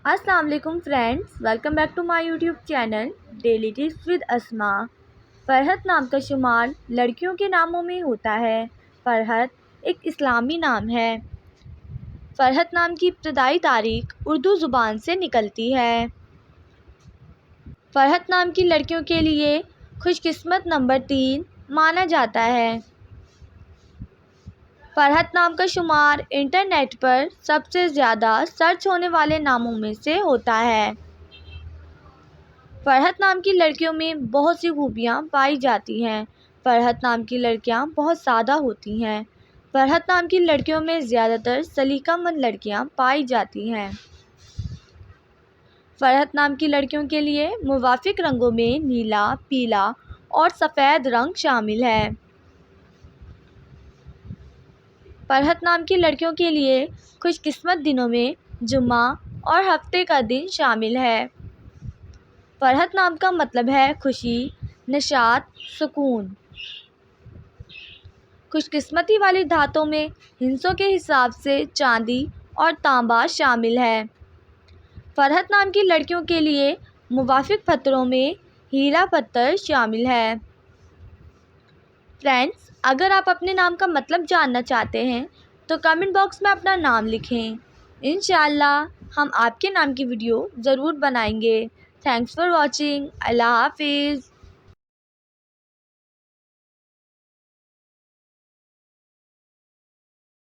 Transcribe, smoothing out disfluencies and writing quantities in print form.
السلام علیکم friends, welcome back to my YouTube channel daily tips with Asma. Farhat نام کا شمار لڑکیوں کے ناموں میں ہوتا ہے۔ فرحت ایک اسلامی نام ہے۔ فرحت نام کی ابتدائی تاریخ اردو زبان سے نکلتی ہے۔ فرحت نام کی لڑکیوں کے لیے خوش قسمت نمبر 3 مانا جاتا ہے۔ فرحت نام کا شمار انٹرنیٹ پر سب سے زیادہ سرچ ہونے والے ناموں میں سے ہوتا ہے۔ فرحت نام کی لڑکیوں میں بہت سی خوبیاں پائی جاتی ہیں۔ فرحت نام کی لڑکیاں بہت سادہ ہوتی ہیں۔ فرحت نام کی لڑکیوں میں زیادہ تر سلیقہ مند لڑکیاں پائی جاتی ہیں۔ فرحت نام کی لڑکیوں کے لیے موافق رنگوں میں نیلا، پیلا اور سفید رنگ شامل ہے۔ فرحت نام کی لڑکیوں کے لیے خوش قسمت دنوں میں جمعہ اور ہفتے کا دن شامل ہے۔ فرحت نام کا مطلب ہے خوشی، نشاط، سکون۔ خوش قسمتی والی دھاتوں میں ہندسوں کے حساب سے چاندی اور تانبا شامل ہے۔ فرحت نام کی لڑکیوں کے لیے موافق پتھروں میں ہیرا پتھر شامل ہے۔ فرینڈز، اگر آپ اپنے نام کا مطلب جاننا چاہتے ہیں تو کمنٹ باکس میں اپنا نام لکھیں۔ انشاءاللہ ہم آپ کے نام کی ویڈیو ضرور بنائیں گے۔ Thanks for watching. اللہ حافظ۔